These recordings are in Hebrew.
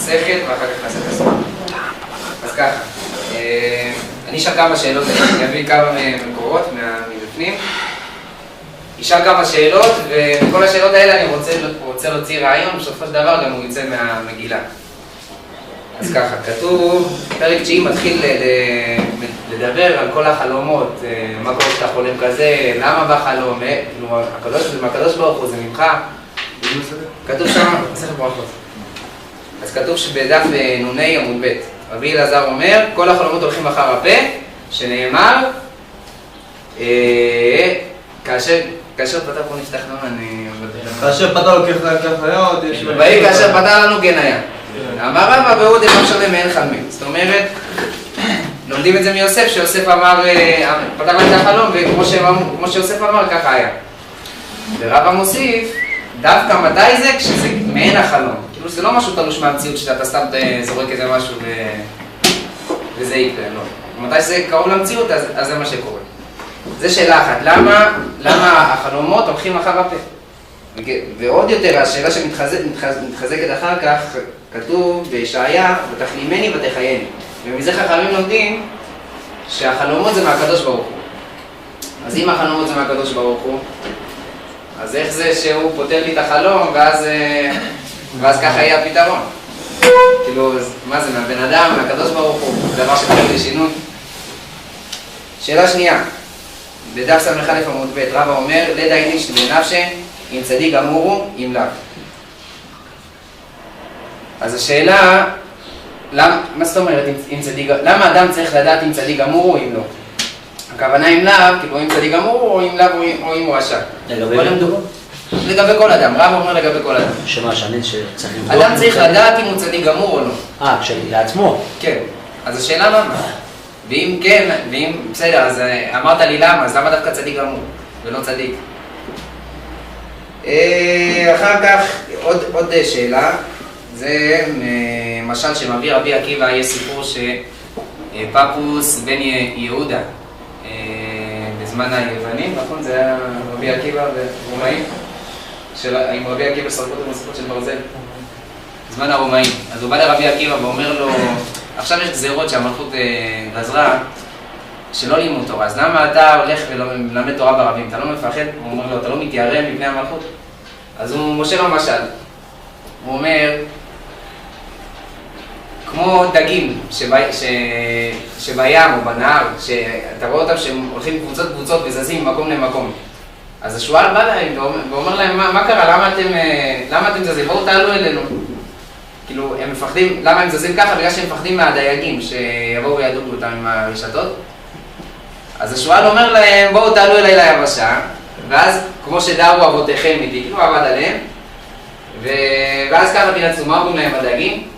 שכל ואחר כך נעשה את הסוף. אז ככה, אני אשאל כמה שאלות, אני אביא כמה מקורות מבפנים. אשאל כמה שאלות, ומכל השאלות האלה אני רוצה להוציא רעיון, בסופו של דבר גם הוא יצא מהמגילה. אז ככה, כתוב, פרק 9 מתחיל לדבר על כל החלומות, מה קורה שאתה חולם כזה, למה בחלום, הקדוש ברוך הוא זה ממך. כתוב שם, מסכת ברכות. אז כתוב שבדף נוני עמוד ב' רבי אלעזר אומר, כל החלומות הולכים אחר הפה, שנאמר, כאשר פתח פה נפתח נאמן, כאשר פתח לו כחיות, ויהי כאשר פתח לנו כן היה. אמר רבא והוא דבר שונה מאין חלמים. זאת אומרת, לומדים את זה מיוסף, שיוסף אמר, פתח לנו את החלום, וכמו שיוסף אמר, ככה היה. ורבא מוסיף, דווקא מתי זה? כשזה מעין החלום. כאילו זה לא משהו תלוש מהמציאות שאתה סתם זורק איזה משהו וזה יקרה, לא. מתי שזה קרוב למציאות, אז זה מה שקורה. זה שאלה אחת, למה החלומות הולכים אחר הפה? ועוד יותר, השאלה שמתחזקת אחר כך, כתוב בישעיה, ותחלימני ותחייני. ומזה חכמים לומדים שהחלומות זה מהקדוש ברוך הוא. אז אם החלומות זה מהקדוש ברוך הוא, אז איך זה שהוא פותר לי את החלום, ואז ככה יהיה הפתרון? כאילו, מה זה, מהבן אדם, מהקדוש ברוך הוא, דבר שפתר לשינוי? שאלה שנייה, בדף ס"א עמוד ב' רבא אומר, לדיינים שבנפשי, אם צדיק גמורו, אם לאו. אז השאלה, מה זאת אומרת אם צדיק, למה אדם צריך לדעת אם צדיק גמורו או אם לא? הכוונה אם לאו, כאילו אם צדיק גמור או אם לאו או אם הוא רשע. לגבי מי מדובר? לגבי כל אדם, רב אומר לגבי כל אדם. שמה, שאני שצריך לבדוק? אדם צריך לדעת אם הוא צדיק גמור או לא. לעצמו? כן. אז השאלה למה? ואם כן, ואם, בסדר, אז אמרת לי למה, אז למה דווקא צדיק גמור ולא צדיק? אחר כך, עוד שאלה, זה משל שמביא רבי עקיבא, יש סיפור שפפוס בן יהודה, בזמן היוונים, נכון? זה היה רבי עקיבא ורומאים, עם רבי עקיבא שרקו את המסכות של ברזל, בזמן הרומאים. אז הוא בא לרבי עקיבא ואומר לו, עכשיו יש גזירות שהמלכות גזרה שלא לימוד תורה, אז למה אתה הולך ולמד תורה ברבים? אתה לא מפחד? הוא אומר לו, אתה לא מתיירא מפני המלכות? אז הוא משה לו משל, הוא אומר, כמו דגים שבים או בנהר, שאתה רואה אותם שהם הולכים קבוצות וזזים ממקום למקום. אז השועל בא להם ואומר להם, מה קרה? למה אתם זזים? בואו תעלו אלינו. כאילו, הם מפחדים, למה הם זזים ככה? בגלל שהם מפחדים מהדייגים שיבואו וידוגו אותם עם הרשתות. אז השועל אומר להם, בואו תעלו אליי ליבשה, ואז כמו שדרו אבותיכם איתי, כאילו עבד עליהם, ואז ככה תנצו, מה אומרים להם הדייגים?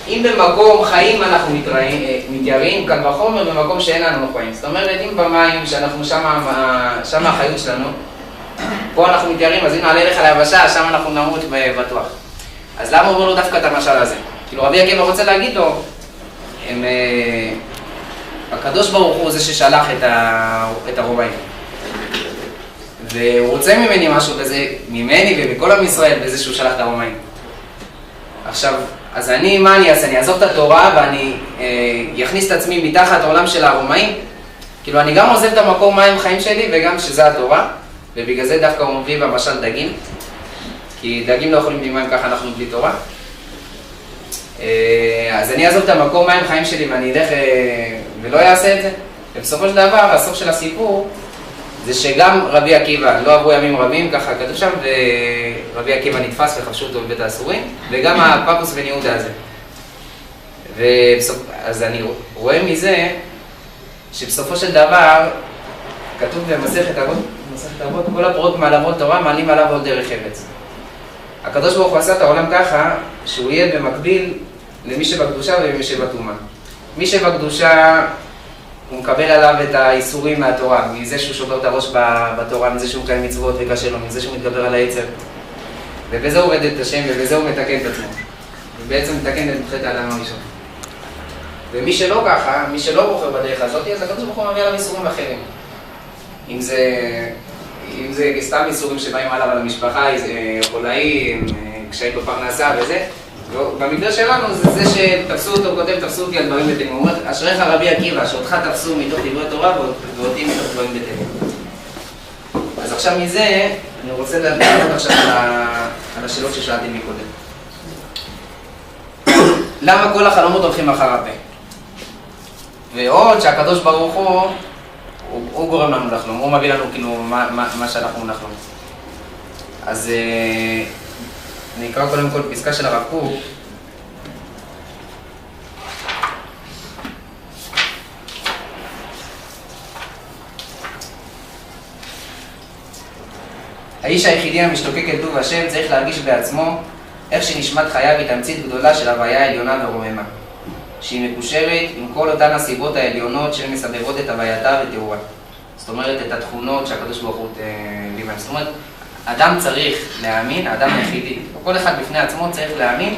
אם במקום חיים אנחנו מתייראים, כאן בחומר, במקום שאין לנו חיים. זאת אומרת, אם במים שאנחנו שם החיות שלנו, פה אנחנו מתייראים, אז אם נעלה לך ליבשה, שם אנחנו נמות בטוח. אז למה הוא אומר לו דווקא את המשל הזה? כאילו רבי עקיבא רוצה להגיד לו, הקדוש ברוך הוא זה ששלח את הרומאים. והוא רוצה ממני משהו, וזה ממני ומכל עם ישראל, בזה שהוא שלח את הרומאים. עכשיו, אז מה אני אעשה? אני אעזוב את התורה ואני יכניס את עצמי מתחת העולם של הרומאים? כאילו אני גם עוזב את המקום מים חיים שלי וגם שזה התורה, ובגלל זה דווקא הוא מביא במשל דגים, כי דגים לא יכולים בלי מים, ככה אנחנו בלי תורה. אז אני אעזוב את המקום מים חיים שלי ואני אלך ולא אעשה את זה. ובסופו של דבר, הסוף של הסיפור, זה שגם רבי עקיבא, לא עברו ימים רבים, ככה כתוב שם, ורבי עקיבא נתפס וחפשו אותו בבית האסורים, וגם הפפוס בן יהודה הזה. אז אני רואה מזה שבסופו של דבר, כתוב במסכת אבות, כל הברות מעלמות תורה מעלים עליו עוד דרך ארץ. הקדוש ברוך הוא עשה את העולם ככה, שהוא יהיה במקביל למי שבקדושה ולמי שבטומאה. מי שבקדושה, הוא מקבל עליו את האיסורים מהתורה, מזה שהוא שובר את הראש בתורה, מזה שהוא מקיים מצוות וקשה לו, מזה שהוא מתגבר על היצר. ובזה הוא עובד את השם ובזה הוא מתקן את עצמו. ובעצם מתקן את חטא האדם הראשון. ומי שלא ככה, מי שלא בוחר בדרך הזאת, אז הקדוש ברוך הוא מביא עליו איסורים אחרים. אם זה סתם איסורים שבאים עליו על המשפחה, חולאים, קשיים בפרנסה וזה, במקרה שלנו זה שתפסו אותו, כותב תפסו אותי על דברים בטלים. הוא אומר, אשריך רבי עקיבא, שאותך תפסו מתוך דברי תורה ואותי מתוך דברים בטלים. אז עכשיו מזה, אני רוצה לענות עכשיו על השאלות ששאלתי מקודם. למה כל החלומות הולכים אחר הפה? ועוד שהקדוש ברוך הוא גורם לנו לחלום, הוא מביא לנו כאילו מה שאנחנו נחלום. אז אני אקרא קודם כל פסקה של הרב קוק. האיש היחידי המשתוקק אל טוב השם צריך להרגיש בעצמו איך שנשמת חייו היא תמצית גדולה של הוויה עליונה ורוממה, שהיא מקושרת עם כל אותן הסיבות העליונות שמסבבות את הווייתה ותאורה. זאת אומרת, את התכונות שהקדוש ברוך הוא הביא מהם. זאת אומרת, אדם צריך להאמין, האדם היחידי, כל אחד בפני עצמו צריך להאמין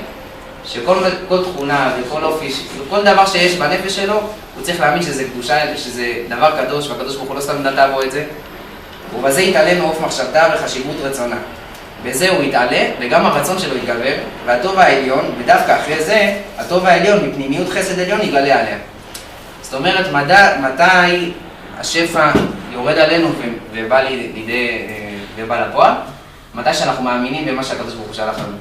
שכל תכונה וכל אופי, כל דבר שיש בנפש שלו, הוא צריך להאמין שזה קדושה, שזה דבר קדוש, והקדוש ברוך הוא לא סתם נטע בו את זה, ובזה יתעלה מעוף מחשבתה וחשיבות רצונה. בזה הוא יתעלה, וגם הרצון שלו יתגבר, והטוב העליון, ודווקא אחרי זה, הטוב העליון מפנימיות חסד עליון יגלה עליה. זאת אומרת, מתי השפע יורד עלינו ובא לפועל? מתי שאנחנו מאמינים במה שהקדוש ברוך הוא שלח לנו.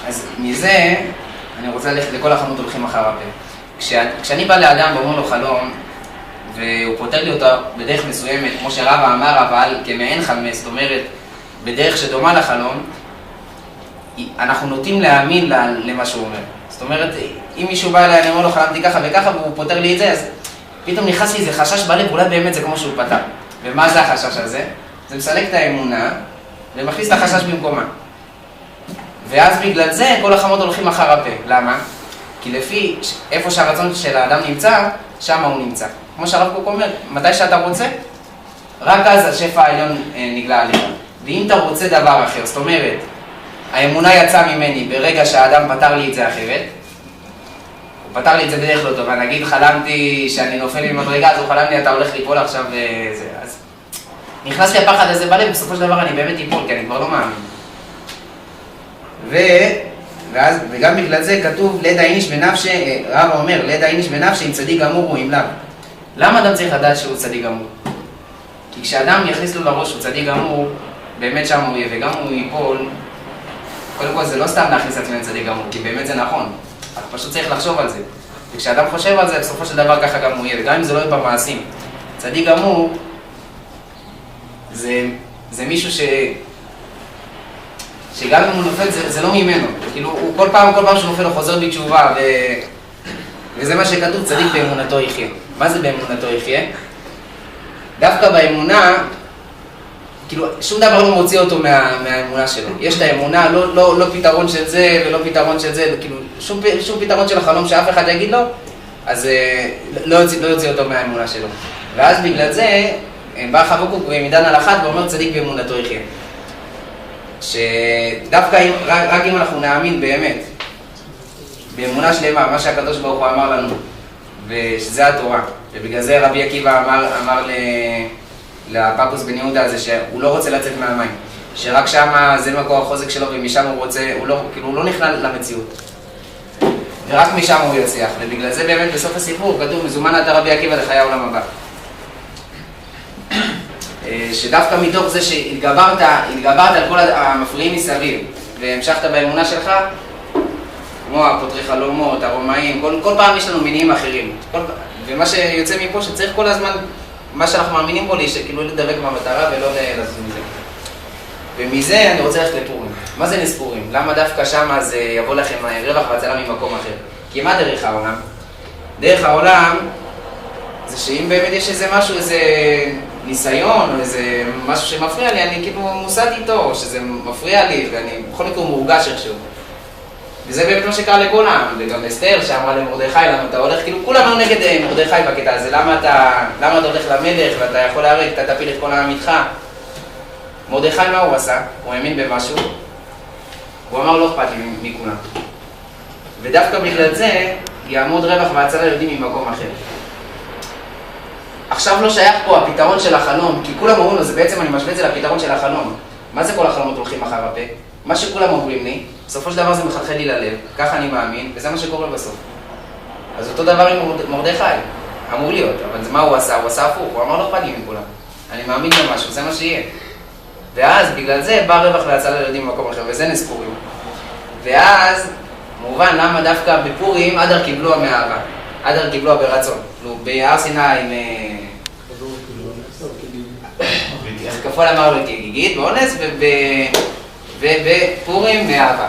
אז מזה, אני רוצה ללכת לכל החלומות הולכים אחר הפה. כשאני בא לאדם ואומר לו חלום, והוא פותר לי אותה בדרך מסוימת, כמו שרבא אמר, אבל כמעין חלמי, זאת אומרת, בדרך שדומה לחלום, אנחנו נוטים להאמין למה שהוא אומר. זאת אומרת, אם מישהו בא אליי, אני אומר לו חלמתי ככה וככה, והוא פותר לי את זה, אז פתאום נכנס לי איזה חשש בלב, אולי באמת זה כמו שהוא פתר. ומה זה החשש הזה? זה מסלק את האמונה, ומכניס את החשש במקומה. ואז בגלל זה, כל החלומות הולכים אחר הפה. למה? כי לפי איפה שהרצון של האדם נמצא, שם הוא נמצא. כמו שהרב קוק אומר, מתי שאתה רוצה, רק אז השפע העליון נגלה עליך. ואם אתה רוצה דבר אחר, זאת אומרת, האמונה יצאה ממני ברגע שהאדם פתר לי את זה אחרת, הוא פתר לי את זה בדרך לא טובה, נגיד חלמתי שאני נופל ממדרגה, אז הוא חלם לי אתה הולך ליפול עכשיו וזה, אז נכנס לי הפחד הזה בלב, בסופו של דבר אני באמת איפול, כי אני כבר לא מאמין. וגם בגלל זה כתוב, לידע איניש בנפשי, רב אומר, לידע איניש בנפשי, אם צדיק גמור הוא אם לאו. למה אדם צריך לדעת שהוא צדיק גמור? כי כשאדם יכניס לו לראש שהוא צדיק גמור, באמת שם הוא יהיה, וגם הוא ייפול, קודם כל זה לא סתם להכניס עצמם צדיק גמור, כי באמת זה נכון. אתה פשוט צריך לחשוב על זה. וכשאדם חושב על זה, בסופו של דבר ככה גם הוא יהיה, וגם אם זה לא יהיה במעשים. צדיק גמור, זה מישהו שגם אם הוא נופל, זה לא ממנו. כאילו, הוא כל פעם שהוא נופל הוא חוזר בתשובה, וזה מה שכתוב, צדיק באמונתו יחיה. מה זה באמונתו יחיה? דווקא באמונה, כאילו, שום דבר לא מוציא אותו מהאמונה שלו. יש את האמונה, לא פתרון של זה ולא פתרון של זה, כאילו, שום פתרון של החלום שאף אחד יגיד לו, אז לא יוציא אותו מהאמונה שלו. ואז בגלל זה, בא חבקוק ומדן על אחת ואומר צדיק באמונתו יחיה. שדווקא רק אם אנחנו נאמין באמת, באמונה שלמה, מה שהקדוש ברוך הוא אמר לנו, ושזה התורה, ובגלל זה רבי עקיבא אמר לפפוס בן יהודה הזה שהוא לא רוצה לצאת מהמים, שרק שם זה מקור החוזק שלו ומשם הוא רוצה, הוא לא נכנע למציאות, ורק משם הוא יצליח, ובגלל זה באמת בסוף הסיפור כתוב מזומן אתה רבי עקיבא לחיי העולם הבא. שדווקא מתוך זה שהתגברת על כל המפריעים מסביב והמשכת באמונה שלך, כמו הפותרי חלומות, הרומאים, כל פעם יש לנו מינים אחרים. ומה שיוצא מפה שצריך כל הזמן, מה שאנחנו מאמינים בו, כאילו לדבק במטרה ולא לזוז מזה. ומזה אני רוצה ללכת לפורים. מה זה נס פורים? למה דווקא שמה זה יבוא לכם רווח והצלה ממקום אחר? כי מה דרך העולם? דרך העולם זה שאם באמת יש איזה משהו, איזה ניסיון או איזה משהו שמפריע לי, אני כאילו מוסד איתו, או שזה מפריע לי ואני בכל מקום מורגש איכשהו. וזה באמת מה שקרה לכל העם, וגם אסתר שאמרה למרדכי, למה אתה הולך, כאילו כולם לא נגד מרדכי בקטע הזה, למה אתה הולך למלך ואתה יכול להרג, אתה תפיל את כל העם איתך. מרדכי מה הוא עשה? הוא האמין במשהו, הוא אמר לא אכפת לי מכולם. ודווקא בגלל זה יעמוד רווח והצלה ליהודים ממקום אחר. עכשיו לא שייך פה הפתרון של החלום, כי כולם אומרים לו, זה בעצם אני משווה את זה לפתרון של החלום. מה זה כל החלומות הולכים אחר הפה? מה שכולם אומרים לי, בסופו של דבר זה מחלחל לי ללב, ככה אני מאמין, וזה מה שקורה בסוף. אז אותו דבר עם מרדכי, אמור להיות, אבל מה הוא עשה? הוא עשה הפוך, הוא אמר לא אכפת לי מכולם. אני מאמין במשהו, זה מה שיהיה. ואז בגלל זה בא רווח והצלה ליהודים במקום אחר, וזה נס פורים. ואז, מובן, למה דווקא בפורים אדר קיבלוה מאהבה, אדר קיבלוה ברצון. בהר סיני עם... כפול אמר לו כגיגית, באונס, ובפורים מאהבה.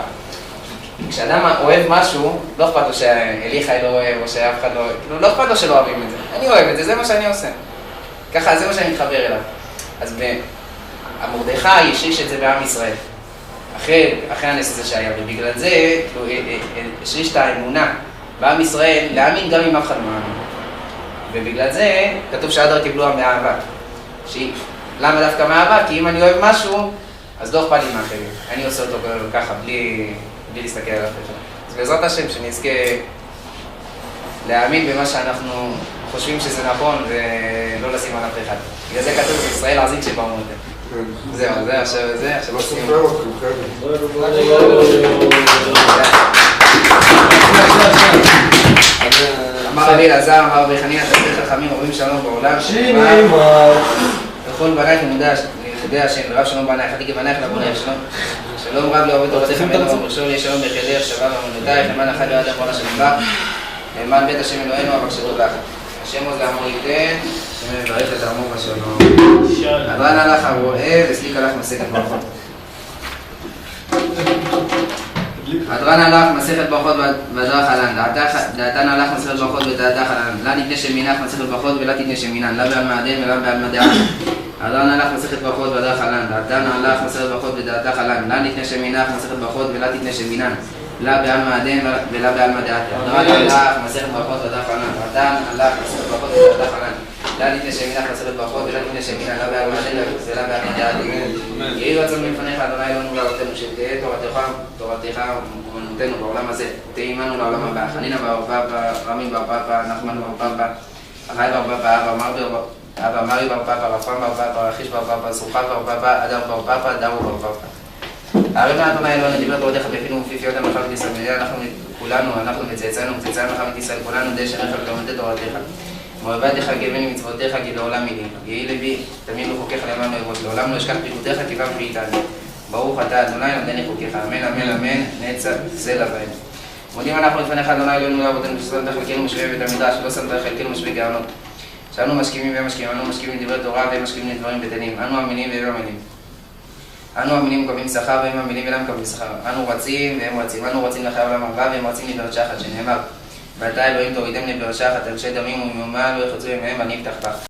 כשאדם אוהב משהו, לא אכפת לו שאליחי לא אוהב, או שאף אחד לא אוהב, לא אכפת לו שלא אוהבים את זה. אני אוהב את זה, זה מה שאני עושה. ככה, זה מה שאני מתחבר אליו. אז המרדכי השריש את זה בעם ישראל. אחרי הנס הזה שהיה, ובגלל זה, השריש את האמונה בעם ישראל, להאמין גם אם אף אחד לא מאמין. ובגלל זה, כתוב שאדר קיבלוה מאהבה. למה דווקא מאהבה? כי אם אני אוהב משהו, אז לא אכפת לי מאחרים. אני עושה אותו ככה, בלי להסתכל על אף אחד. אז בעזרת השם, שנזכה להאמין במה שאנחנו חושבים שזה נכון, ולא לשים על אף אחד. בגלל זה כתוב בישראל עזיק שבאמרו אותם. זהו, זה עכשיו זה, עכשיו לא סופר אתכם, חבר'ה. אמר רבי אלעזר, אמר רבי חנינא, תלמידי חכמים אומרים שלום בעולם, וכל בנייך לימודי השם, ורב שלום בנייך, עתיק בנייך לבונייך שלום. שלום רב לעובד תורתך בנו ובראשו לי שלום בחילך, שבה ואמונותייך, למען אחד לא ידע מונה שנבח, למען בית השם אלוהינו אבקשו לך. השם עוז לעמור ייתן, השם מברך לתעמור בשלום. אדרן הלך הרואה וסליק הלך מסכת ברכות. אדרן הלך מסכת ברכות והדרך עלן, דעתן הלך מסכת ברכות ודעתך עלן, לה נתנה שמינך מסכת ברכות ולה תתנה שמינן, לה בעל מעדן ולה בעל מדען. אדרן הלך מסכת ברכות והדרך עלן, דעתן הלך מסכת ברכות ודעתך עלן, לה נתנה שמינך מסכת ברכות ולה תתנה שמינן, לה בעל מעדן ולה בעל מדען. אדרן הלך מסכת ברכות והדרך עלן, דעתן הלך מסכת ברכות ודעתך עלן, לה נתנה שמינך מסכת ברכות ולה תתנה שמינן, לה בעל מעדן ולה בעל מדען. יהי רצון מלפניך, אדוני אלוהינו ואבותינו, שתהא תורתך אומנותנו בעולם הזה, תהא עמנו לעולם הבא. חנינא בר פפא, רמי בר פפא, נחמן בר פפא, אחי בר פפא, אבא מרי בר פפא, רפרם בר פפא, רכיש בר פפא, סרוחה בר פפא, אדר בר פפא, דרו בר פפא. הערב אדוני אלוהינו, דיבר תורתך בפינו ובפיפיות המלכה ישראל, אנחנו וצאצאנו מלכה ישראל, כולנו דשא רכב ולומדי תורתך. מועבדך גבני מצוותיך כי לעולם מילים. יהי לבי תמיד בחוקיך למען אוהבות, לעולם לא אשכח פיקודיך כי בם ואיתנו. ברוך אתה אדוני למדני חוקיך, אמן אמן אמן נצח סלע בהם. מודים אנחנו לפניך אדוני אלוהינו ואבותינו ששמת חלקנו משווה בית המדרש ולא שמת חלקנו משווה גאונות. שאנו משכימים והם משכימים, אנו משכימים דברי תורה והם משכימים לדברים בטלים. אנו מאמינים והם מאמינים. אנו מאמינים מקבלים שכר והם מאמינים ואינם מקבלים שכר. אנו רצים והם רצים. אנו רצים לחיי העולם הבא והם רצים לבאר שחת שנאמר. ואתה אלוהים תורידם לבאר שחת, אנשי דמים ומאומה לא יחצו ימיהם ואני אפתח בך.